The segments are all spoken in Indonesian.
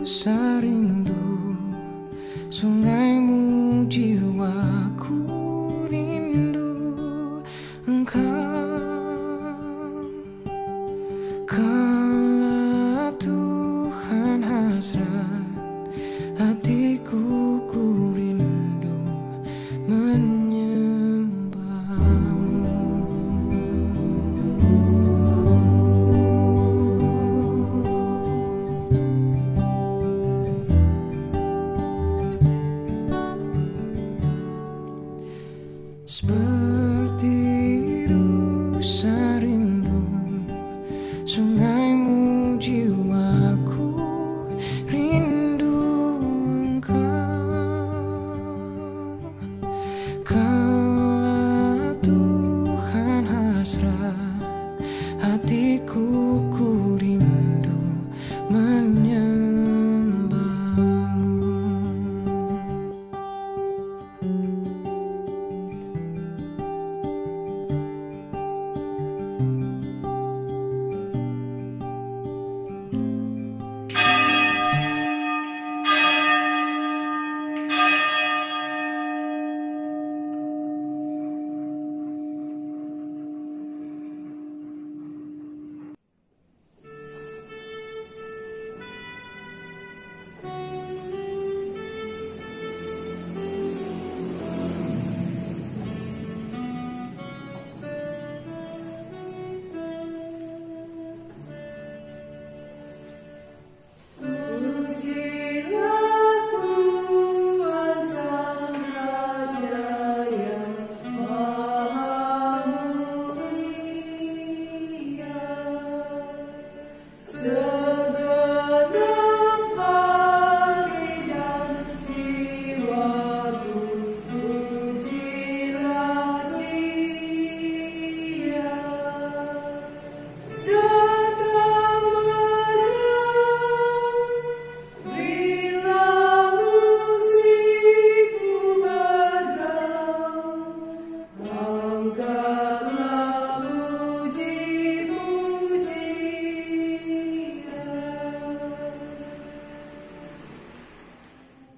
rasa rindu sungaimu, jiwaku rindu engkau. Kala Tuhan hasrat hatiku, ku rindu menyembahmu. Seperti rusa rindu sungaimu, jiwaku rindu engkau. Kala Tuhan hasrat hatiku, ku rindu menyembahmu.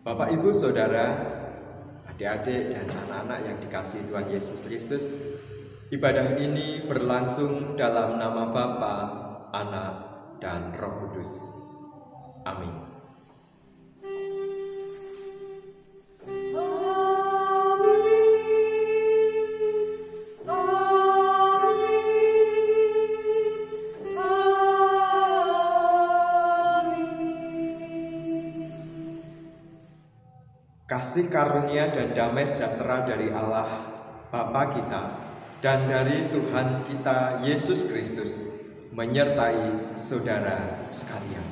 Bapak, Ibu, Saudara, adik-adik, dan anak-anak yang dikasihi Tuhan Yesus Kristus, ibadah ini berlangsung dalam nama Bapa, Anak, dan Roh Kudus. Amin. Kasih karunia dan damai sejahtera dari Allah Bapa kita dan dari Tuhan kita Yesus Kristus menyertai saudara sekalian.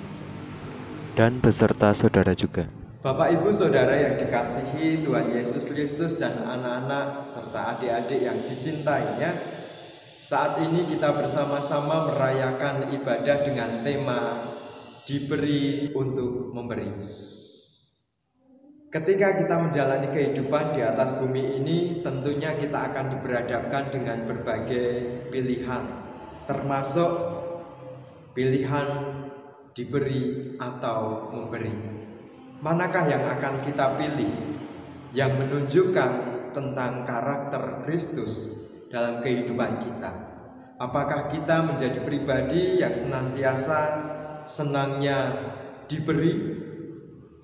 Dan beserta saudara juga. Bapak, Ibu, Saudara yang dikasihi Tuhan Yesus Kristus dan anak-anak serta adik-adik yang dicintainya, saat ini kita bersama-sama merayakan ibadah dengan tema diberi untuk memberi. Ketika kita menjalani kehidupan di atas bumi ini, tentunya kita akan diberhadapkan dengan berbagai pilihan, termasuk pilihan diberi atau memberi. Manakah yang akan kita pilih yang menunjukkan tentang karakter Kristus dalam kehidupan kita? Apakah kita menjadi pribadi yang senantiasa senangnya diberi,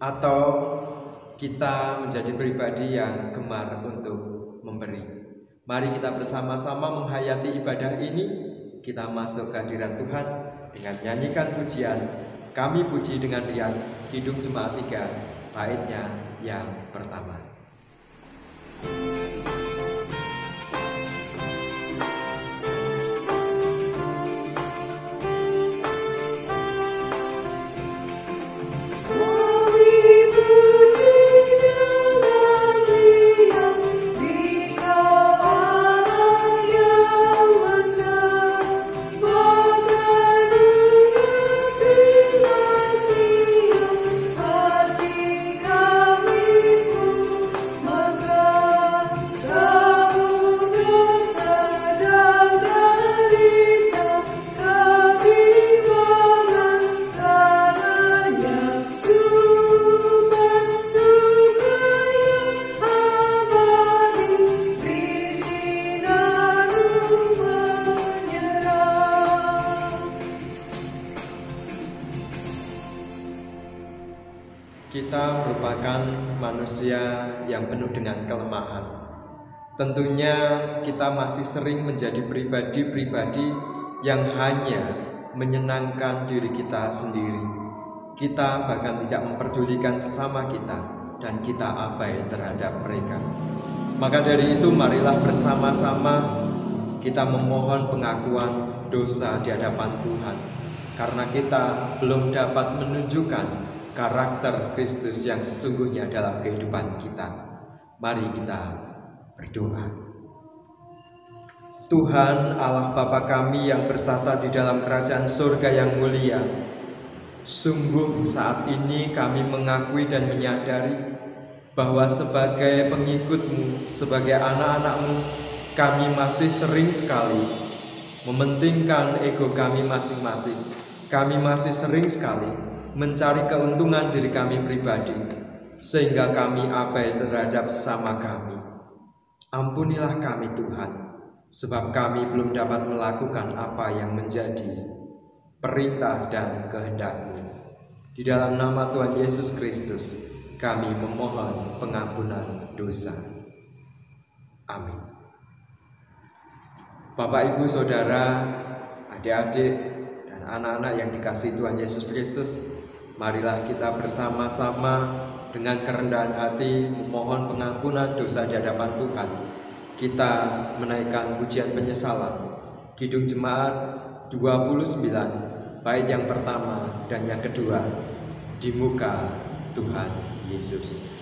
atau kita menjadi pribadi yang gemar untuk memberi? Mari kita bersama-sama menghayati ibadah ini. Kita masuk ke hadirat Tuhan dengan nyanyikan pujian Kami Puji dengan Riang, Kidung Jemaat 3, baitnya yang pertama. Hati kami pun Kita merupakan manusia yang penuh dengan kelemahan. Tentunya kita masih sering menjadi pribadi-pribadi yang hanya menyenangkan diri kita sendiri. Kita bahkan tidak memperdulikan sesama kita dan kita abai terhadap mereka. Maka dari itu marilah bersama-sama kita memohon pengakuan dosa di hadapan Tuhan, karena kita belum dapat menunjukkan karakter Kristus yang sesungguhnya dalam kehidupan kita. Mari kita berdoa. Tuhan Allah Bapa kami yang bertata di dalam kerajaan surga yang mulia, sungguh saat ini kami mengakui dan menyadari bahwa sebagai pengikut-Mu, sebagai anak-anak-Mu, kami masih sering sekali mementingkan ego kami masing-masing. Kami masih sering sekali mencari keuntungan diri kami pribadi, sehingga kami abai terhadap sesama kami. Ampunilah kami Tuhan, sebab kami belum dapat melakukan apa yang menjadi perintah dan kehendak-Mu. Di dalam nama Tuhan Yesus Kristus, kami memohon pengampunan dosa. Amin. Bapak, Ibu, Saudara, adik-adik, dan anak-anak yang dikasihi Tuhan Yesus Kristus, marilah kita bersama-sama dengan kerendahan hati memohon pengampunan dosa di hadapan Tuhan. Kita menaikkan pujian penyesalan Kidung Jemaat 29, bait yang pertama dan yang kedua, di muka Tuhan Yesus.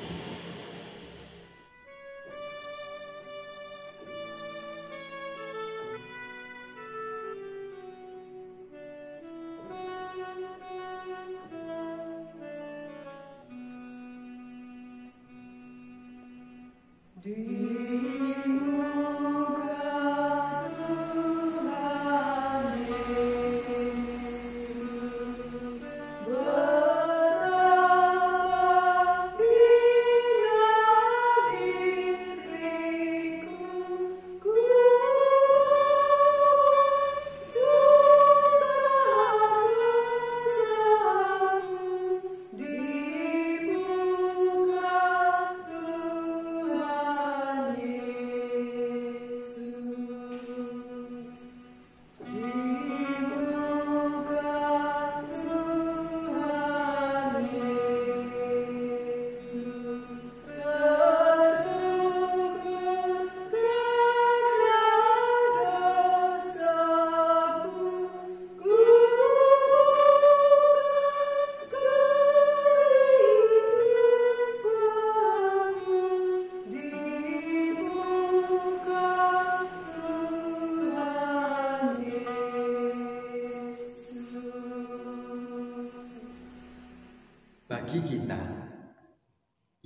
Bagi kita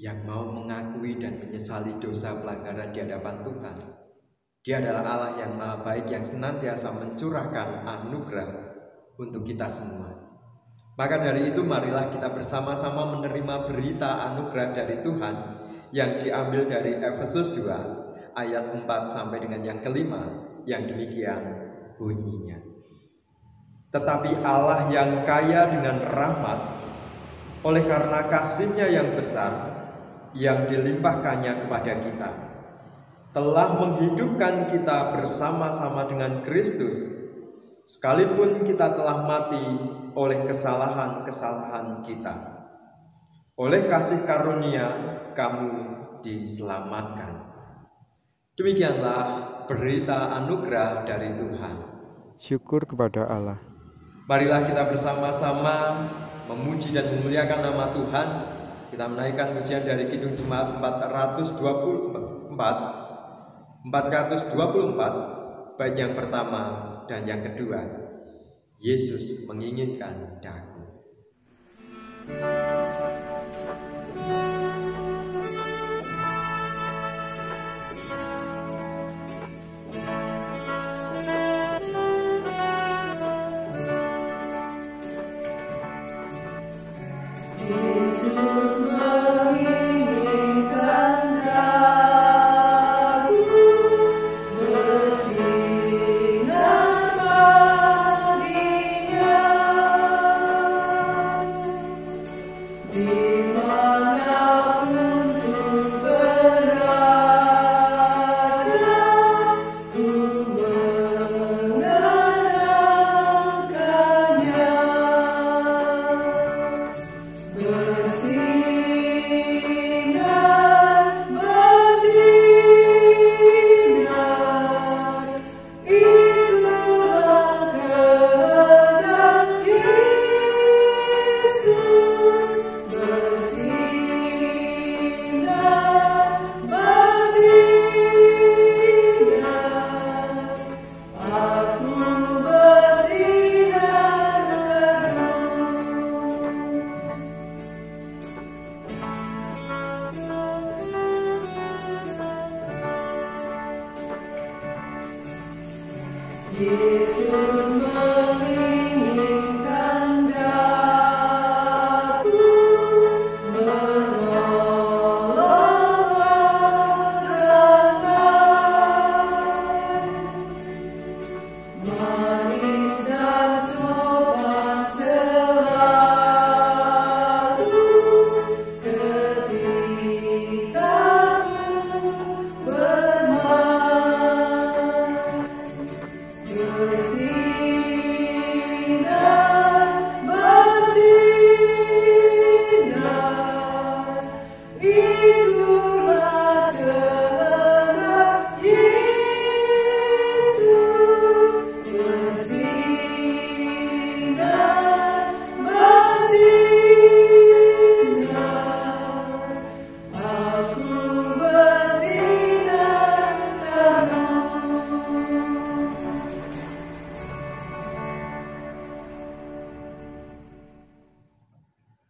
yang mau mengakui dan menyesali dosa pelanggaran di hadapan Tuhan, Dia adalah Allah yang Maha Baik yang senantiasa mencurahkan anugerah untuk kita semua. Maka dari itu marilah kita bersama-sama menerima berita anugerah dari Tuhan yang diambil dari Efesus 2 ayat 4 sampai dengan yang kelima, yang demikian bunyinya. Tetapi Allah yang kaya dengan rahmat, oleh karena kasih-Nya yang besar yang dilimpahkannya kepada kita, telah menghidupkan kita bersama-sama dengan Kristus, sekalipun kita telah mati oleh kesalahan-kesalahan kita. Oleh kasih karunia kamu diselamatkan. Demikianlah berita anugerah dari Tuhan. Syukur kepada Allah. Marilah kita bersama-sama memuji dan memuliakan nama Tuhan. Kita menaikkan pujian dari Kidung Jemaat 424, bait yang pertama dan yang kedua, Yesus menginginkan daku. Di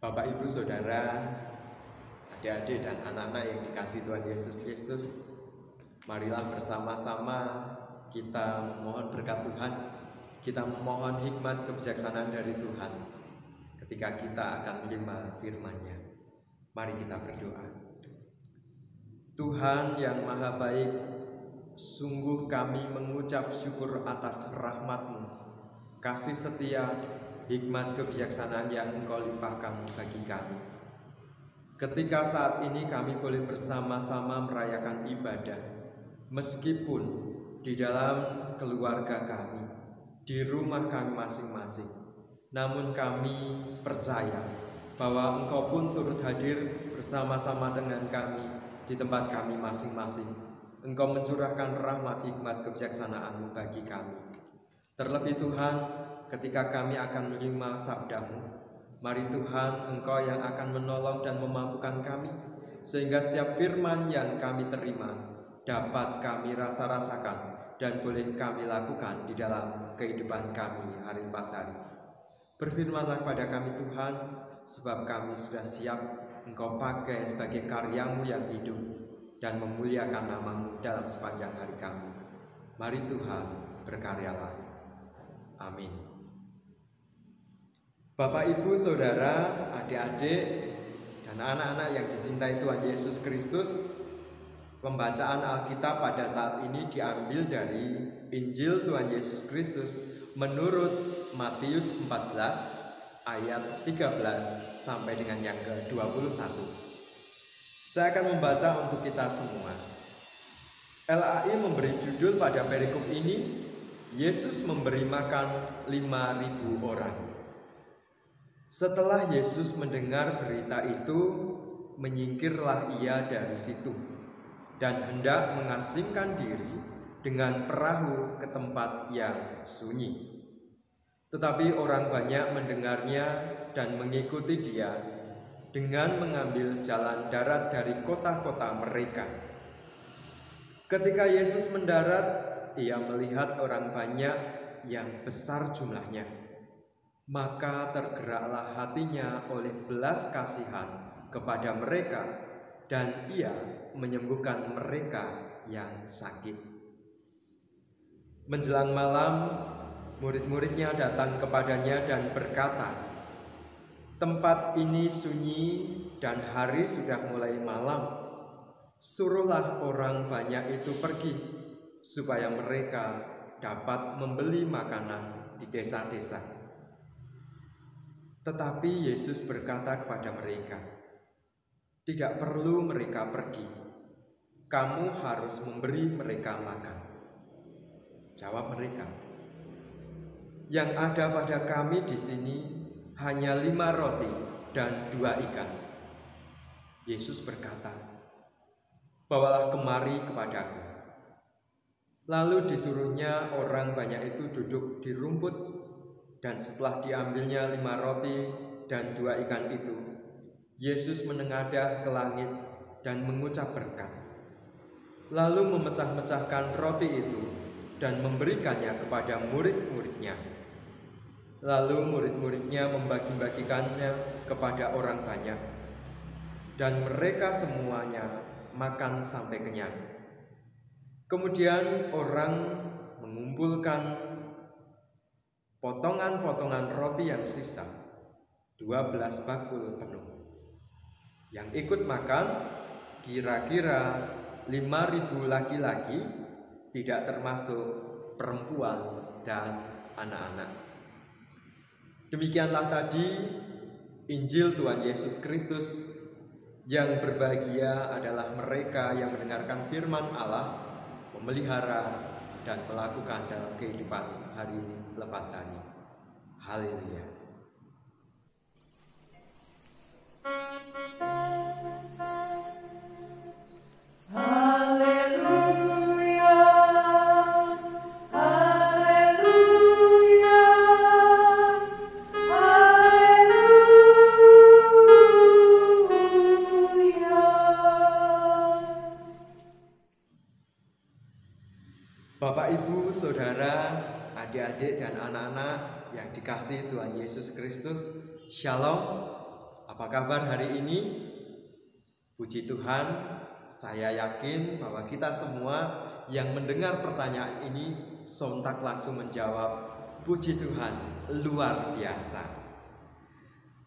Bapak, Ibu, Saudara, adik-adik dan anak-anak yang dikasihi Tuhan Yesus Kristus, marilah bersama-sama kita memohon berkat Tuhan, kita memohon hikmat kebijaksanaan dari Tuhan ketika kita akan menerima firman-Nya. Mari kita berdoa. Tuhan yang Maha Baik, sungguh kami mengucap syukur atas rahmat-Mu, kasih setia, hikmat kebijaksanaan yang Engkau limpahkan bagi kami. Ketika saat ini kami boleh bersama-sama merayakan ibadah, meskipun di dalam keluarga kami, di rumah kami masing-masing, namun kami percaya bahwa Engkau pun turut hadir bersama-sama dengan kami di tempat kami masing-masing. Engkau mencurahkan rahmat, hikmat, kebijaksanaan-Mu bagi kami. Terlebih Tuhan, ketika kami akan menerima sabda-Mu, mari Tuhan, Engkau yang akan menolong dan memampukan kami, sehingga setiap firman yang kami terima dapat kami rasakan dan boleh kami lakukan di dalam kehidupan kami hari pas hari. Berfirmanlah pada kami Tuhan, sebab kami sudah siap Engkau pakai sebagai karya-Mu yang hidup dan memuliakan nama-Mu dalam sepanjang hari kami. Mari Tuhan, berkaryalah. Amin. Bapak, Ibu, Saudara, adik-adik, dan anak-anak yang dicintai Tuhan Yesus Kristus, pembacaan Alkitab pada saat ini diambil dari Injil Tuhan Yesus Kristus menurut Matius 14 ayat 13 sampai dengan yang ke-21. Saya akan membaca untuk kita semua. LAI memberi judul pada perikop ini, Yesus memberi makan 5.000 orang. Setelah Yesus mendengar berita itu, menyingkirlah ia dari situ dan hendak mengasingkan diri dengan perahu ke tempat yang sunyi. Tetapi orang banyak mendengarnya dan mengikuti dia dengan mengambil jalan darat dari kota-kota mereka. Ketika Yesus mendarat, ia melihat orang banyak yang besar jumlahnya. Maka tergeraklah hatinya oleh belas kasihan kepada mereka, dan ia menyembuhkan mereka yang sakit. Menjelang malam, murid-muridnya datang kepadanya dan berkata, "Tempat ini sunyi dan hari sudah mulai malam. Suruhlah orang banyak itu pergi, supaya mereka dapat membeli makanan di desa-desa." Tetapi Yesus berkata kepada mereka, "Tidak perlu mereka pergi. Kamu harus memberi mereka makan." Jawab mereka, "Yang ada pada kami di sini hanya 5 roti dan 2 ikan." Yesus berkata, "Bawalah kemari kepadaku." Lalu disuruhnya orang banyak itu duduk di rumput, dan setelah diambilnya 5 roti dan 2 ikan itu, Yesus menengadah ke langit dan mengucap berkat. Lalu memecah-mecahkan roti itu dan memberikannya kepada murid-muridnya. Lalu murid-muridnya membagi-bagikannya kepada orang banyak, dan mereka semuanya makan sampai kenyang. Kemudian orang mengumpulkan potongan-potongan roti yang sisa, 12 bakul penuh. Yang ikut makan kira-kira 5.000 laki-laki, tidak termasuk perempuan dan anak-anak. Demikianlah tadi Injil Tuhan Yesus Kristus. Yang berbahagia adalah mereka yang mendengarkan firman Allah, memelihara dan melakukan dalam kehidupan hari lepas hari. Haleluya. Bapak, Ibu, Saudara, adik-adik dan anak-anak yang dikasihi Tuhan Yesus Kristus, Shalom. Apa kabar hari ini? Puji Tuhan, saya yakin bahwa kita semua yang mendengar pertanyaan ini sontak langsung menjawab, puji Tuhan, luar biasa.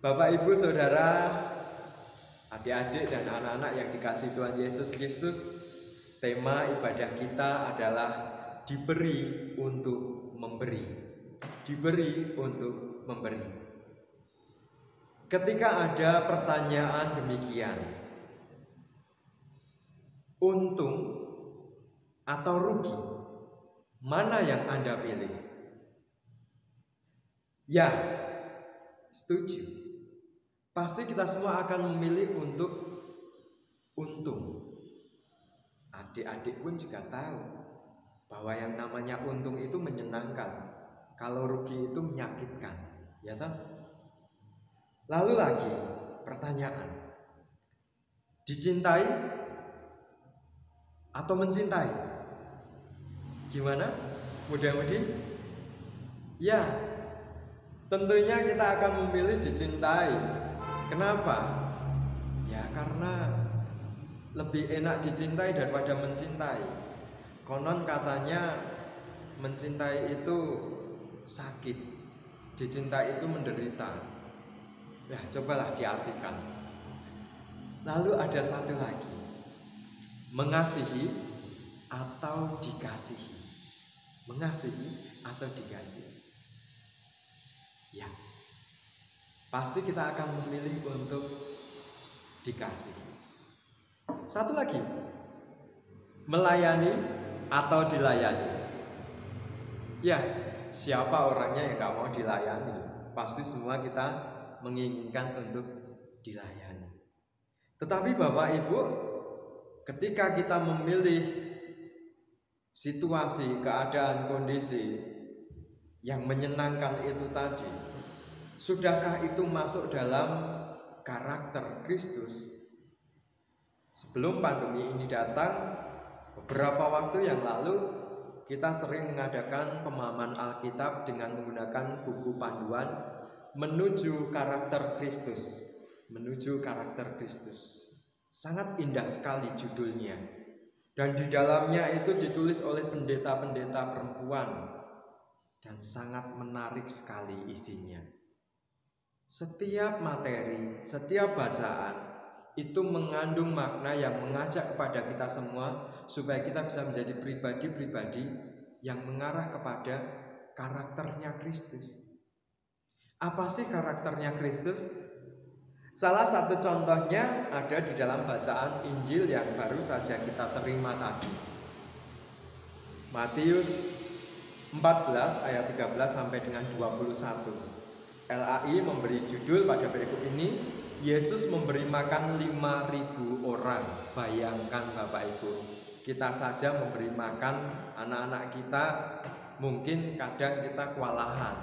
Bapak, Ibu, Saudara, adik-adik dan anak-anak yang dikasihi Tuhan Yesus Kristus, tema ibadah kita adalah diberi untuk memberi. Diberi untuk memberi. Ketika ada pertanyaan demikian, untung atau rugi, mana yang Anda pilih? Ya, setuju. Pasti kita semua akan memilih untuk untung. Adik-adik pun juga tahu bahwa yang namanya untung itu menyenangkan, kalau rugi itu menyakitkan, ya toh? Lalu lagi pertanyaan, dicintai atau mencintai? Gimana? Mudah-mudi? Ya, tentunya kita akan memilih dicintai. Kenapa? Ya karena lebih enak dicintai daripada mencintai. Konon katanya mencintai itu sakit, dicintai itu menderita. Ya, cobalah diartikan. Lalu ada satu lagi, mengasihi atau dikasihi. Mengasihi atau dikasihi. Ya, pasti kita akan memilih untuk dikasihi. Satu lagi, melayani atau dilayani. Ya, siapa orangnya yang gak mau dilayani? Pasti semua kita menginginkan untuk dilayani. Tetapi Bapak Ibu, ketika kita memilih situasi, keadaan, kondisi yang menyenangkan itu tadi, sudahkah itu masuk dalam karakter Kristus? Sebelum pandemi ini datang, beberapa waktu yang lalu kita sering mengadakan pemahaman Alkitab dengan menggunakan buku panduan menuju karakter Kristus. Menuju karakter Kristus. Sangat indah sekali judulnya. Dan di dalamnya itu ditulis oleh pendeta-pendeta perempuan. Dan sangat menarik sekali isinya. Setiap materi, setiap bacaan itu mengandung makna yang mengajak kepada kita semua supaya kita bisa menjadi pribadi-pribadi yang mengarah kepada karakternya Kristus. Apa sih karakternya Kristus? Salah satu contohnya ada di dalam bacaan Injil yang baru saja kita terima tadi. Matius 14 ayat 13 sampai dengan 21. LAI memberi judul pada berikut ini, Yesus memberi makan 5.000 orang. Bayangkan Bapak Ibu, kita saja memberi makan anak-anak kita, mungkin kadang kita kewalahan.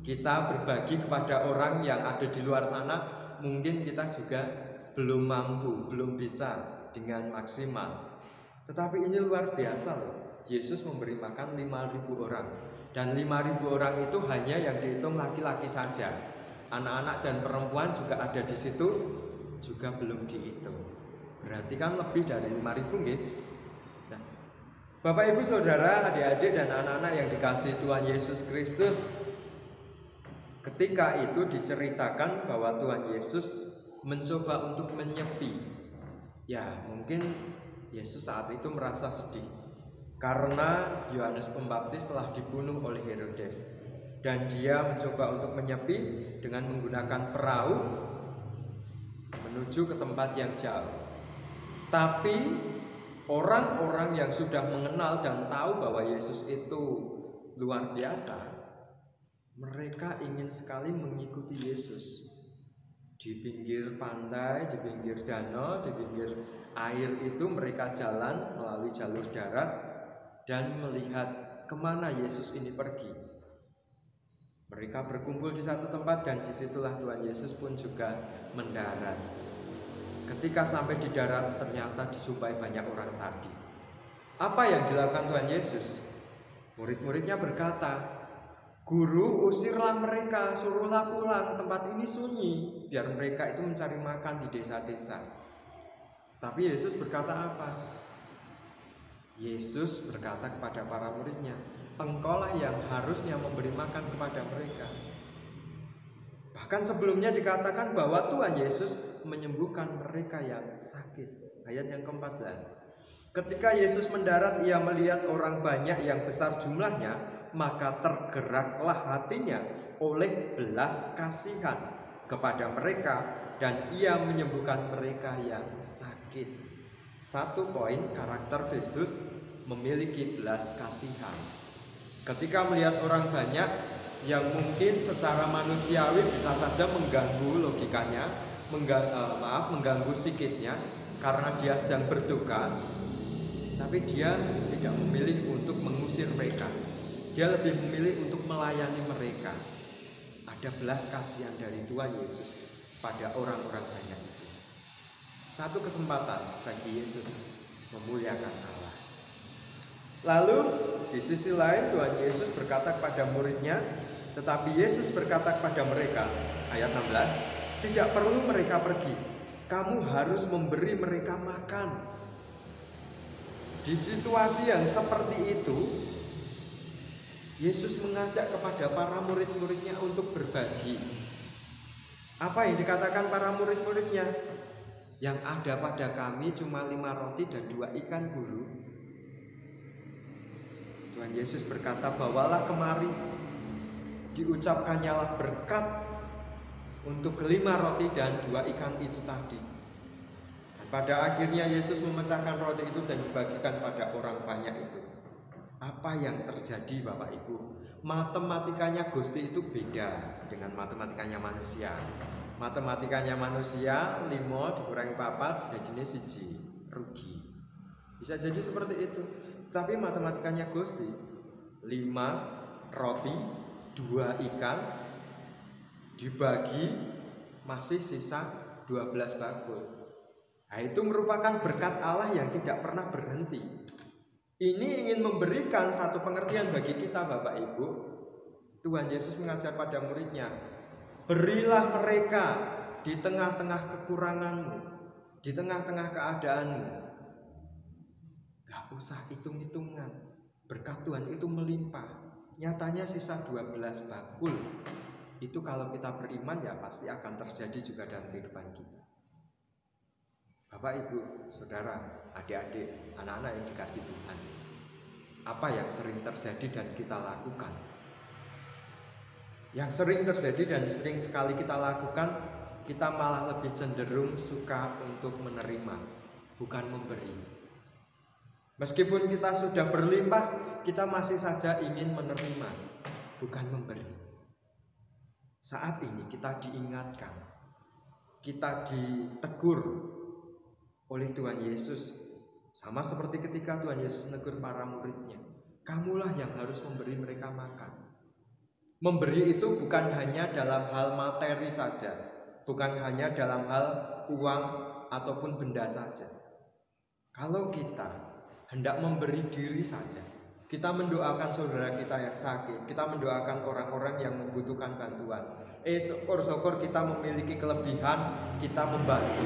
Kita berbagi kepada orang yang ada di luar sana, mungkin kita juga belum mampu, belum bisa dengan maksimal. Tetapi ini luar biasa loh. Yesus memberi makan 5.000 orang. Dan 5.000 orang itu hanya yang dihitung laki-laki saja. Anak-anak dan perempuan juga ada di situ, juga belum dihitung. Berarti kan lebih dari 5.000 nggih. Nah, Bapak Ibu Saudara, adik-adik dan anak-anak yang dikasihi Tuhan Yesus Kristus, Ketika itu diceritakan bahwa Tuhan Yesus mencoba untuk menyepi. Ya, mungkin Yesus saat itu merasa sedih karena Yohanes Pembaptis telah dibunuh oleh Herodes, dan dia mencoba untuk menyepi dengan menggunakan perahu menuju ke tempat yang jauh. Tapi orang-orang yang sudah mengenal dan tahu bahwa Yesus itu luar biasa, mereka ingin sekali mengikuti Yesus. Di pinggir pantai, di pinggir danau, di pinggir air itu mereka jalan melalui jalur darat dan melihat kemana Yesus ini pergi. Mereka berkumpul di satu tempat dan disitulah Tuhan Yesus pun juga mendarat. Ketika sampai di darat ternyata dijumpai banyak orang tadi. Apa yang dilakukan Tuhan Yesus? Murid-muridnya berkata, "Guru, usirlah mereka, suruhlah pulang, tempat ini sunyi, biar mereka itu mencari makan di desa-desa." Tapi Yesus berkata apa? Yesus berkata kepada para muridnya, "Engkaulah yang harusnya memberi makan kepada mereka." Bahkan sebelumnya dikatakan bahwa Tuhan Yesus menyembuhkan mereka yang sakit. Ayat yang ke-14. Ketika Yesus mendarat, ia melihat orang banyak yang besar jumlahnya, maka tergeraklah hatinya oleh belas kasihan kepada mereka, dan ia menyembuhkan mereka yang sakit. Satu poin, karakter Kristus memiliki belas kasihan. Ketika melihat orang banyak yang mungkin secara manusiawi bisa saja mengganggu logikanya, mengganggu psikisnya karena dia sedang berduka, tapi dia tidak memilih untuk mengusir mereka. Dia lebih memilih untuk melayani mereka. Ada belas kasihan dari Tuhan Yesus pada orang-orang banyak itu. Satu kesempatan bagi Yesus memuliakan Allah. Lalu di sisi lain Tuhan Yesus berkata kepada muridnya, tetapi Yesus berkata kepada mereka, ayat 16, "Tidak perlu mereka pergi, kamu harus memberi mereka makan." Di situasi yang seperti itu, Yesus mengajak kepada para murid-muridnya untuk berbagi. Apa yang dikatakan para murid-muridnya? Yang ada pada kami cuma 5 roti dan 2 ikan, Guru. Tuhan Yesus berkata, "Bawalah kemari." Diucapkannyalah berkat untuk 5 roti dan 2 ikan itu tadi. Dan pada akhirnya Yesus memecahkan roti itu dan dibagikan pada orang banyak itu. Apa yang terjadi, Bapak Ibu? Matematikanya Gusti itu beda dengan matematikanya manusia. Matematikanya manusia 5 dikurangi 4 jadinya 1, rugi. Bisa jadi seperti itu. Tapi matematikanya Gusti 5 roti 2 ikan dibagi masih sisa 12 bakul. Nah, itu merupakan berkat Allah yang tidak pernah berhenti. Ini ingin memberikan satu pengertian bagi kita, Bapak Ibu. Tuhan Yesus mengajar pada muridnya, berilah mereka di tengah-tengah kekuranganmu, di tengah-tengah keadaanmu. Gak usah hitung-hitungan, berkat Tuhan itu melimpah. Nyatanya sisa 12 bakul. Itu kalau kita beriman ya pasti akan terjadi juga dalam kehidupan kita. Bapak, Ibu, Saudara, adik-adik, anak-anak yang dikasih Tuhan, apa yang sering terjadi dan kita lakukan? Yang sering terjadi dan sering sekali kita lakukan, kita malah lebih cenderung suka untuk menerima, bukan memberi. Meskipun kita sudah berlimpah, kita masih saja ingin menerima, bukan memberi. Saat ini kita diingatkan, kita ditegur oleh Tuhan Yesus, sama seperti ketika Tuhan Yesus menegur para muridnya, kamulah yang harus memberi mereka makan. Memberi itu bukan hanya dalam hal materi saja, bukan hanya dalam hal uang ataupun benda saja. Kalau kita hendak memberi diri saja, kita mendoakan saudara kita yang sakit, kita mendoakan orang-orang yang membutuhkan bantuan. Syukur-syukur kita memiliki kelebihan, kita membantu.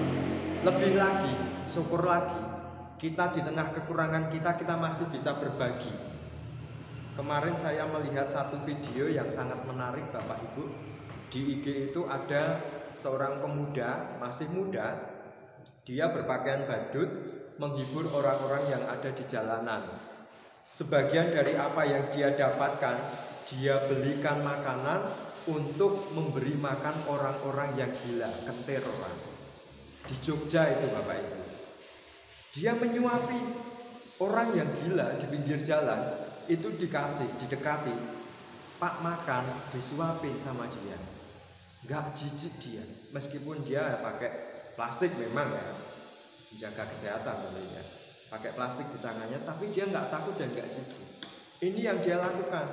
Lebih lagi, syukur lagi, kita di tengah kekurangan kita masih bisa berbagi. Kemarin saya melihat satu video yang sangat menarik, Bapak Ibu. Di IG itu ada seorang pemuda, masih muda, dia berpakaian badut, menghibur orang-orang yang ada di jalanan. Sebagian dari apa yang dia dapatkan, dia belikan makanan untuk memberi makan orang-orang yang gila, kentir orang. Di Jogja itu Bapak Ibu. Dia menyuapi orang yang gila di pinggir jalan, itu dikasih, didekati. Pak makan, disuapin sama dia. Gak jijik dia, meskipun dia pakai plastik memang ya, menjaga kesehatan tentunya, pakai plastik di tangannya, tapi dia nggak takut dan nggak jijik. Ini yang dia lakukan.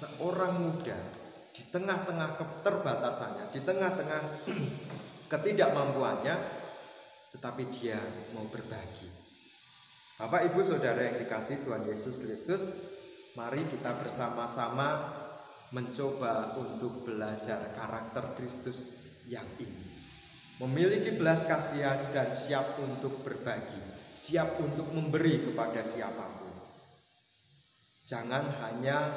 Seorang muda di tengah-tengah keterbatasannya, di tengah-tengah ketidakmampuannya, tetapi dia mau berbagi. Bapak Ibu Saudara yang dikasihi Tuhan Yesus Kristus, mari kita bersama-sama mencoba untuk belajar karakter Kristus yang ini. Memiliki belas kasihan dan siap untuk berbagi, siap untuk memberi kepada siapapun. Jangan hanya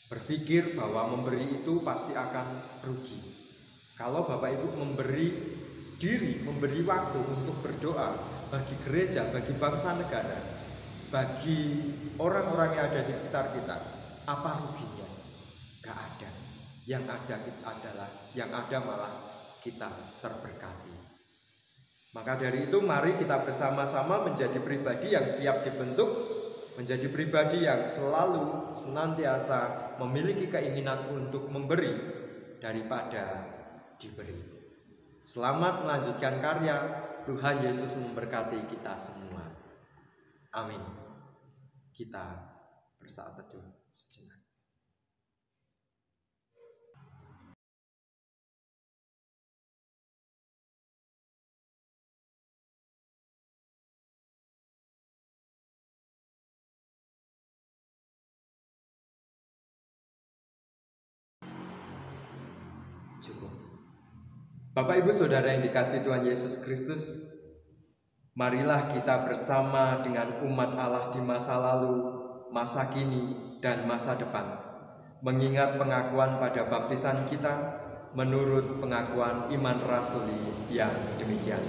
berpikir bahwa memberi itu pasti akan rugi. Kalau Bapak Ibu memberi diri, memberi waktu untuk berdoa bagi gereja, bagi bangsa negara, bagi orang-orang yang ada di sekitar kita, apa ruginya? Gak ada. Yang ada malah kita terberkati. Maka dari itu mari kita bersama-sama menjadi pribadi yang siap dibentuk, menjadi pribadi yang selalu senantiasa memiliki keinginan untuk memberi daripada diberi. Selamat melanjutkan karya. Tuhan Yesus memberkati kita semua. Amin. Kita bersaat teduh sejenak. Cukup. Bapak Ibu Saudara yang dikasihi Tuhan Yesus Kristus, marilah kita bersama dengan umat Allah di masa lalu, masa kini, dan masa depan, mengingat pengakuan pada baptisan kita menurut pengakuan iman rasuli yang demikian.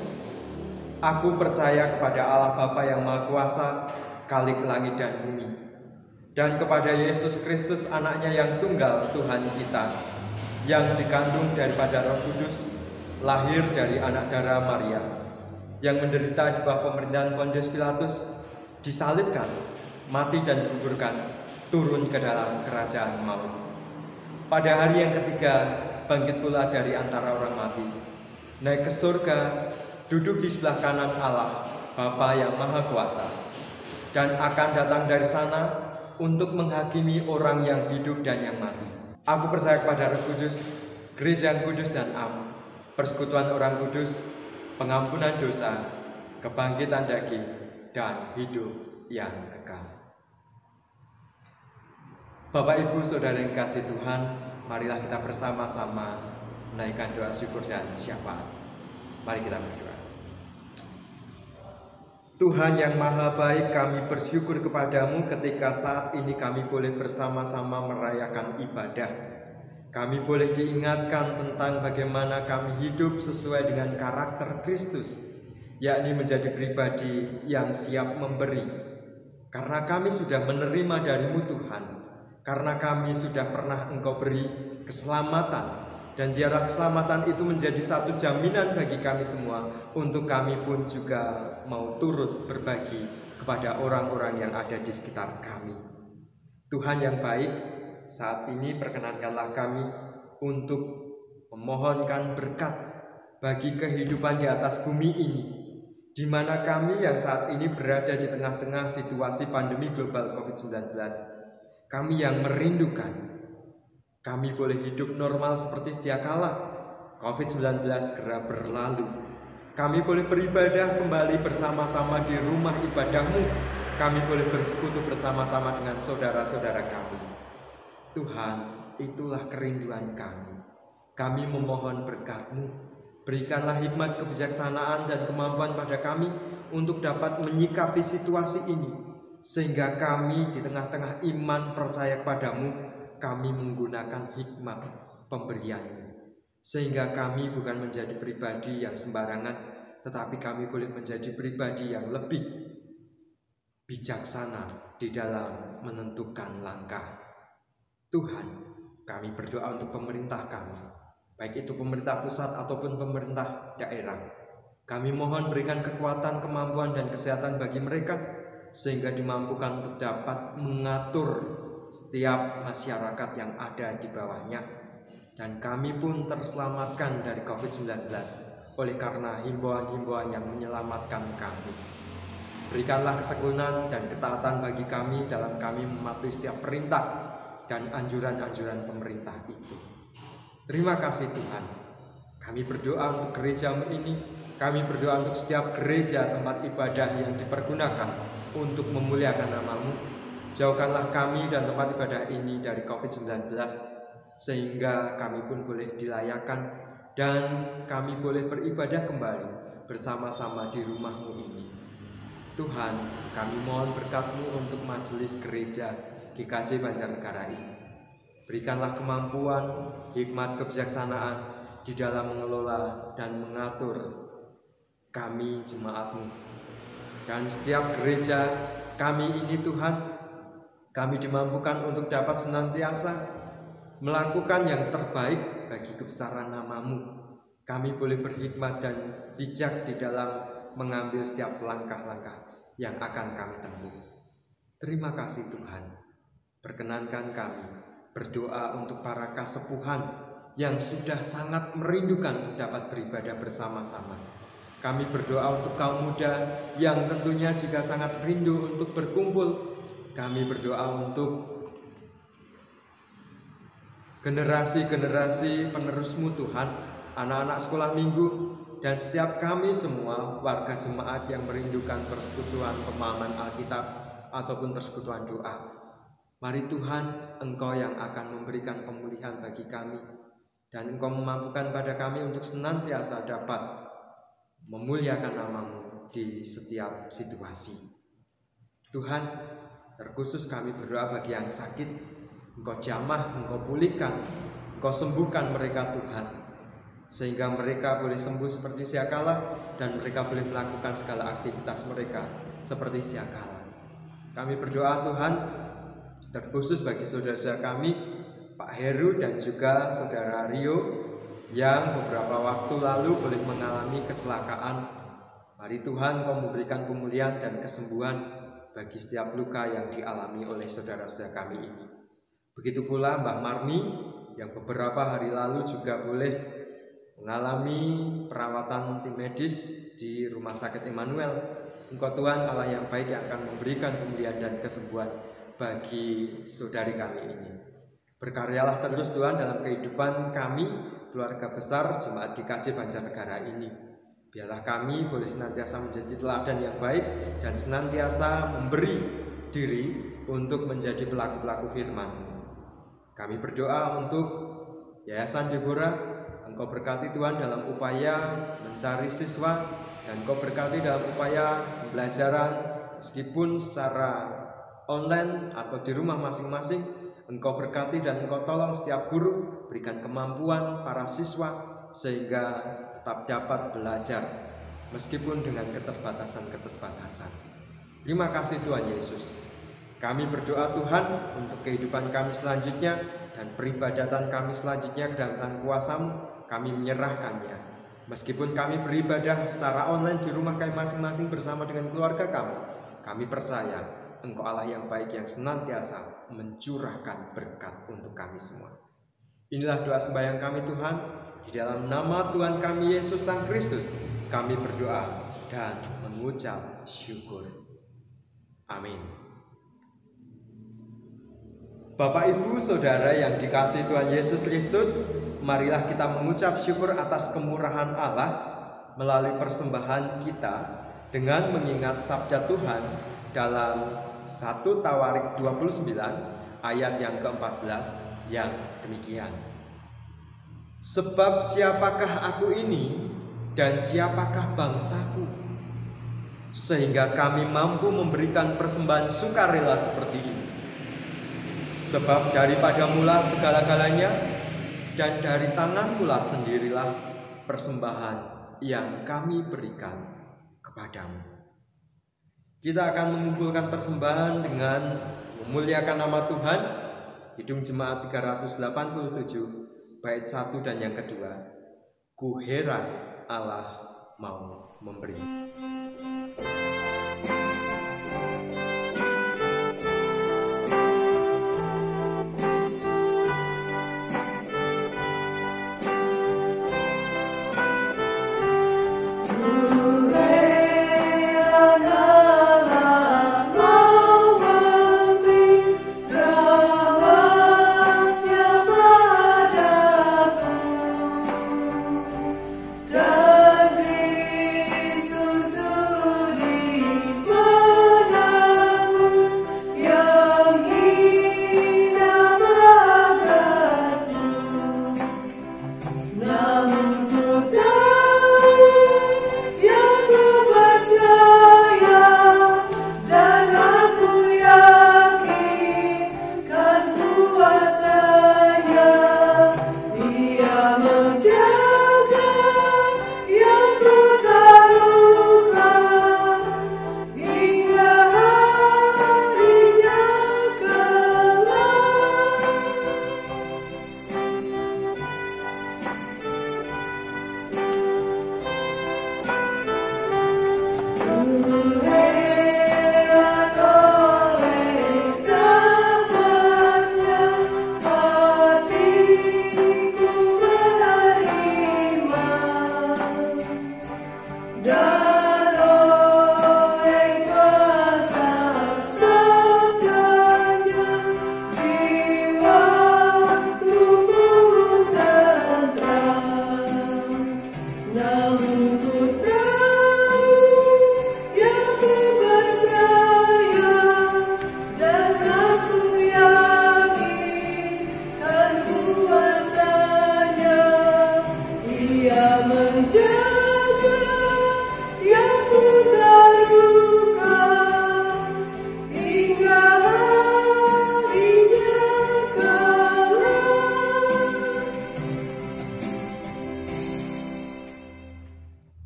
Aku percaya kepada Allah Bapa yang Maha Kuasa, Khalik langit dan bumi, dan kepada Yesus Kristus anaknya yang tunggal Tuhan kita, yang dikandung daripada Roh Kudus, lahir dari anak darah Maria, yang menderita di bawah pemerintahan Pontius Pilatus, disalibkan, mati dan dikuburkan, turun ke dalam kerajaan maut. Pada hari yang ketiga, bangkit pula dari antara orang mati, naik ke surga, duduk di sebelah kanan Allah, Bapa yang Maha Kuasa, dan akan datang dari sana untuk menghakimi orang yang hidup dan yang mati. Aku percaya kepada Roh Kudus, gereja yang kudus dan am, persekutuan orang kudus, pengampunan dosa, kebangkitan daging, dan hidup yang kekal. Bapak Ibu Saudara yang kasih Tuhan, marilah kita bersama-sama menaikkan doa syukur dan syafaat. Mari kita berdoa. Tuhan yang Maha Baik, kami bersyukur kepadamu ketika saat ini kami boleh bersama-sama merayakan ibadah. Kami boleh diingatkan tentang bagaimana kami hidup sesuai dengan karakter Kristus, yakni menjadi pribadi yang siap memberi. Karena kami sudah menerima darimu Tuhan, karena kami sudah pernah Engkau beri keselamatan, dan biarlah keselamatan itu menjadi satu jaminan bagi kami semua, untuk kami pun juga mau turut berbagi kepada orang-orang yang ada di sekitar kami. Tuhan yang baik, saat ini perkenankanlah kami untuk memohonkan berkat bagi kehidupan di atas bumi ini, di mana kami yang saat ini berada di tengah-tengah situasi pandemi global COVID-19. Kami yang merindukan kami boleh hidup normal seperti sedia kala COVID-19 segera berlalu. Kami boleh beribadah kembali bersama-sama di rumah ibadahmu. Kami boleh bersekutu bersama-sama dengan saudara-saudara kami. Tuhan, itulah kerinduan kami. Kami memohon berkat-Mu. Berikanlah hikmat kebijaksanaan dan kemampuan pada kami untuk dapat menyikapi situasi ini, sehingga kami di tengah-tengah iman percaya kepadamu, kami menggunakan hikmat pemberian-Mu, sehingga kami bukan menjadi pribadi yang sembarangan, tetapi kami boleh menjadi pribadi yang lebih bijaksana di dalam menentukan langkah. Tuhan, kami berdoa untuk pemerintah kami, baik itu pemerintah pusat ataupun pemerintah daerah. Kami mohon berikan kekuatan, kemampuan, dan kesehatan bagi mereka, sehingga dimampukan untuk dapat mengatur setiap masyarakat yang ada di bawahnya. Dan kami pun terselamatkan dari COVID-19 oleh karena himbauan-himbauan yang menyelamatkan kami. Berikanlah ketekunan dan ketaatan bagi kami dalam kami mematuhi setiap perintah dan anjuran-anjuran pemerintah itu. Terima kasih Tuhan. Kami berdoa untuk gereja-Mu ini. Kami berdoa untuk setiap gereja tempat ibadah yang dipergunakan untuk memuliakan nama-Mu. Jauhkanlah kami dan tempat ibadah ini dari COVID-19, sehingga kami pun boleh dilayakkan dan kami boleh beribadah kembali bersama-sama di rumah-Mu ini. Tuhan, kami mohon berkat-Mu untuk majelis gereja GKJ Banjarnegara ini. Berikanlah kemampuan, hikmat, kebijaksanaan di dalam mengelola dan mengatur kami jemaat-Mu. Dan setiap gereja kami ini Tuhan, kami dimampukan untuk dapat senantiasa melakukan yang terbaik bagi kebesaran nama-Mu. Kami boleh berhikmat dan bijak di dalam mengambil setiap langkah-langkah yang akan kami tempuh. Terima kasih Tuhan. Perkenankan kami berdoa untuk para kasepuhan yang sudah sangat merindukan untuk dapat beribadah bersama-sama. Kami berdoa untuk kaum muda yang tentunya juga sangat rindu untuk berkumpul. Kami berdoa untuk generasi-generasi penerus-Mu Tuhan, anak-anak sekolah minggu, dan setiap kami semua warga jemaat yang merindukan persekutuan pemahaman Alkitab ataupun persekutuan doa. Mari Tuhan, Engkau yang akan memberikan pemulihan bagi kami, dan Engkau memampukan pada kami untuk senantiasa dapat memuliakan nama-Mu di setiap situasi. Tuhan, terkhusus kami berdoa bagi yang sakit, Engkau jamah, Engkau pulihkan, Engkau sembuhkan mereka Tuhan, sehingga mereka boleh sembuh seperti sedia kala dan mereka boleh melakukan segala aktivitas mereka seperti sedia kala. Kami berdoa Tuhan, terkhusus bagi saudara-saudara kami, Pak Heru dan juga Saudara Rio yang beberapa waktu lalu boleh mengalami kecelakaan. Mari Tuhan, Kau memberikan pemulihan dan kesembuhan bagi setiap luka yang dialami oleh saudara-saudara kami ini. Begitu pula Mbah Marmi yang beberapa hari lalu juga boleh mengalami perawatan tim medis di Rumah Sakit Immanuel. Engkau Tuhan Allah yang baik yang akan memberikan pemulihan dan kesembuhan bagi saudari kami ini. Berkaryalah terus Tuhan dalam kehidupan kami, keluarga besar Jemaat GKJ Banjarnegara ini. Biarlah kami boleh senantiasa menjadi teladan yang baik dan senantiasa memberi diri untuk menjadi pelaku-pelaku firman. Kami berdoa untuk Yayasan Deborah, Engkau berkati Tuhan dalam upaya mencari siswa, dan Engkau berkati dalam upaya pembelajaran meskipun secara online atau di rumah masing-masing. Engkau berkati dan Engkau tolong setiap guru, berikan kemampuan para siswa sehingga tetap dapat belajar meskipun dengan keterbatasan-keterbatasan. Terima kasih Tuhan Yesus. Kami berdoa Tuhan untuk kehidupan kami selanjutnya dan peribadatan kami selanjutnya ke dalam tangan kuasa-Mu. Kami menyerahkannya. Meskipun kami beribadah secara online di rumah kami masing-masing bersama dengan keluarga kami percaya Engkau Allah yang baik yang senantiasa mencurahkan berkat untuk kami semua. Inilah doa sembahyang kami Tuhan. Di dalam nama Tuhan kami Yesus Sang Kristus, kami berdoa dan mengucap syukur. Amin. Bapak Ibu Saudara yang dikasihi Tuhan Yesus Kristus, marilah kita mengucap syukur atas kemurahan Allah melalui persembahan kita dengan mengingat sabda Tuhan dalam 1 Tawarik 29 ayat yang ke-14 yang demikian. Sebab siapakah aku ini dan siapakah bangsaku, sehingga kami mampu memberikan persembahan sukarela seperti ini. Sebab daripada mula segala-galanya dan dari tangankulah sendirilah persembahan yang kami berikan kepadamu. Kita akan mengumpulkan persembahan dengan memuliakan nama Tuhan. Kidung Jemaat 387 bait 1 dan yang kedua. Ku heran Allah mau memberi.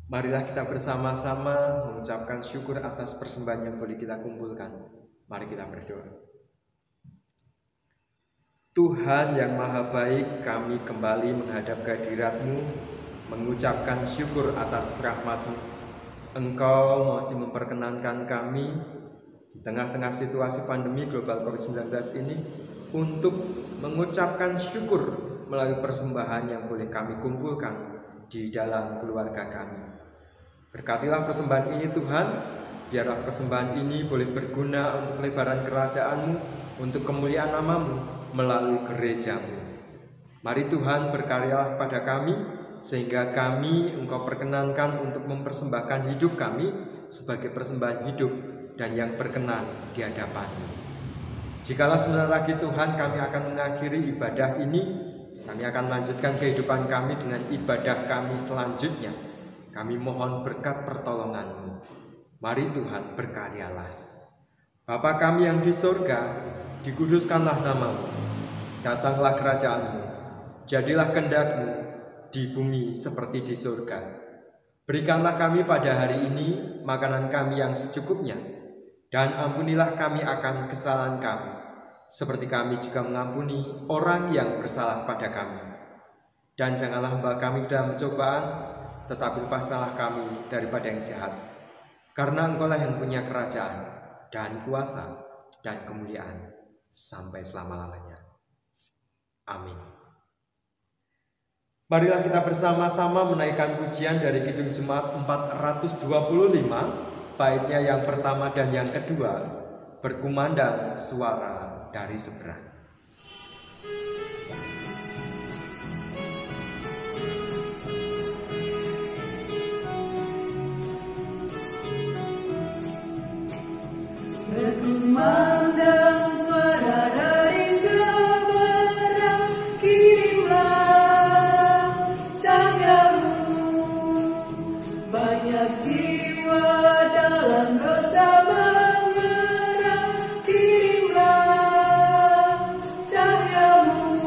Marilah kita bersama-sama mengucapkan syukur atas persembahan yang boleh kita kumpulkan. Mari kita berdoa. Tuhan yang Maha Baik, kami kembali menghadap kehadirat-Mu, mengucapkan syukur atas rahmat-Mu. Engkau masih memperkenankan kami di tengah-tengah situasi pandemi global COVID-19 ini untuk mengucapkan syukur melalui persembahan yang boleh kami kumpulkan di dalam keluarga kami. Berkatilah persembahan ini Tuhan, biarlah persembahan ini boleh berguna untuk lebaran kerajaan-Mu, untuk kemuliaan nama-Mu melalui gereja-Mu. Mari Tuhan berkaryalah pada kami, sehingga kami Engkau perkenankan untuk mempersembahkan hidup kami sebagai persembahan hidup dan yang berkenan di hadapan-Mu. Jikalau sebentar lagi Tuhan kami akan mengakhiri ibadah ini, kami akan melanjutkan kehidupan kami dengan ibadah kami selanjutnya. Kami mohon berkat pertolongan-Mu. Mari Tuhan berkaryalah. Bapa kami yang di surga, dikuduskanlah nama-Mu. Datanglah kerajaan-Mu. Jadilah kehendak-Mu di bumi seperti di surga. Berikanlah kami pada hari ini makanan kami yang secukupnya. Dan ampunilah kami akan kesalahan kami, seperti kami juga mengampuni orang yang bersalah pada kami. Dan janganlah membawa kami dalam pencobaan, tetapi lepaskanlah kami daripada yang jahat. Karena Engkau-lah yang punya kerajaan dan kuasa dan kemuliaan sampai selama-lamanya. Amin. Marilah kita bersama-sama menaikkan pujian dari Kidung Jemaat 425, baitnya yang pertama dan yang kedua, berkumandang suara dari seberang. Berkumandang suara dari seberang, kirimlah cahayamu. Banyak jiwa dalam dosa mengerang, kirimlah cahayamu.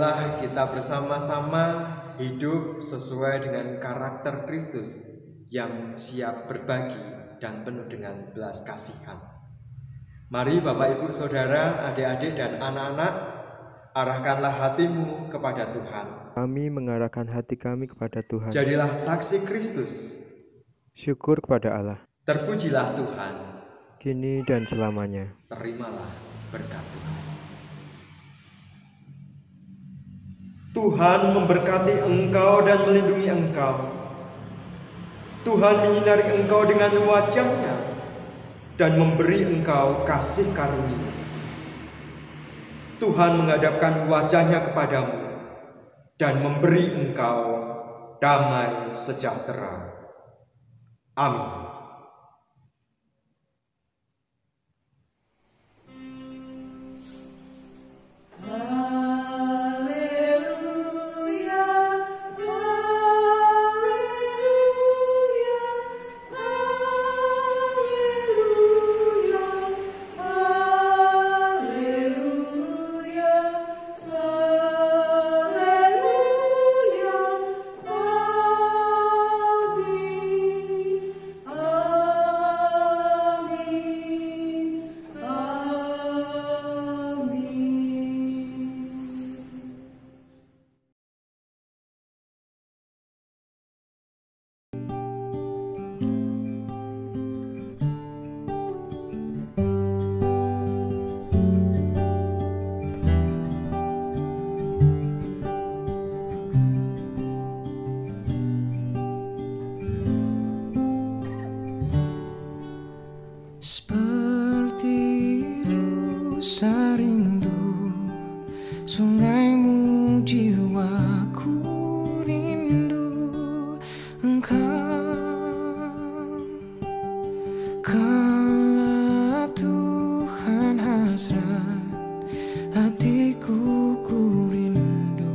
marilah kita bersama-sama hidup sesuai dengan karakter Kristus yang siap berbagi dan penuh dengan belas kasihan. Mari Bapak Ibu Saudara, adik-adik dan anak-anak, arahkanlah hatimu kepada Tuhan. Kami mengarahkan hati kami kepada Tuhan. Jadilah saksi Kristus. Syukur kepada Allah, Terpujilah Tuhan. kini dan selamanya. Terimalah berkat Tuhan. Tuhan memberkati engkau dan melindungi engkau. Tuhan menyinari engkau dengan wajah-Nya dan memberi engkau kasih karunia. Tuhan menghadapkan wajah-Nya kepadamu dan memberi engkau damai sejahtera. Amin. Seperti rusa rindu sungaimu, jiwaku rindu engkau. Kaulah Tuhan hasrat hatiku, ku rindu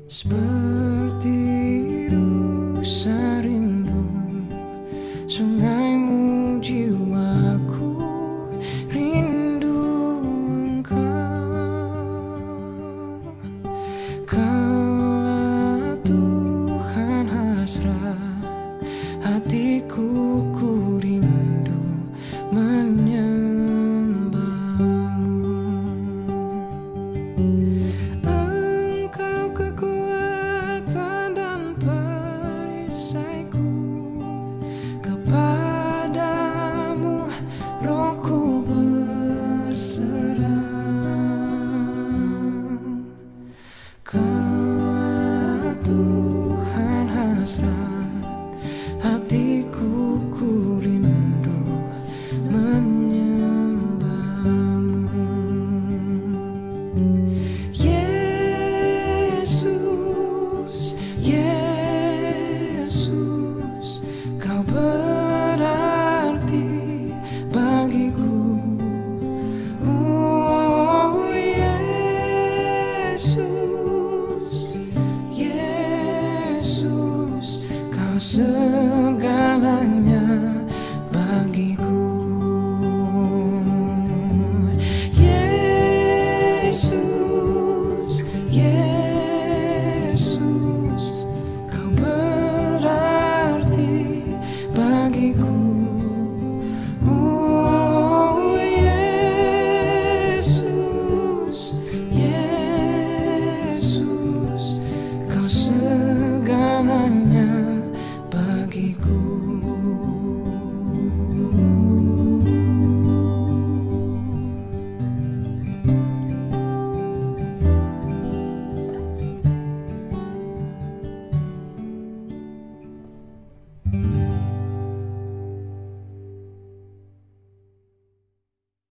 seperti rusa rindu sungaimu, jiwaku rindu engkau. Kaulah Tuhan hasrat hatiku, ku rindu menyembahmu. Engkau kekuatan dan perisaiku, kepadamu rohku berserah. Kaulah Tuhan hasrat hatiku, ku rindu menyembahmu. Yesus, Yesus, kau berarti bagiku. Oh Yesus, Yesus, kau segalanya bagiku. Yesus, Yesus, kau berarti bagiku. Oh Yesus, Yesus, kau segalanya bagiku.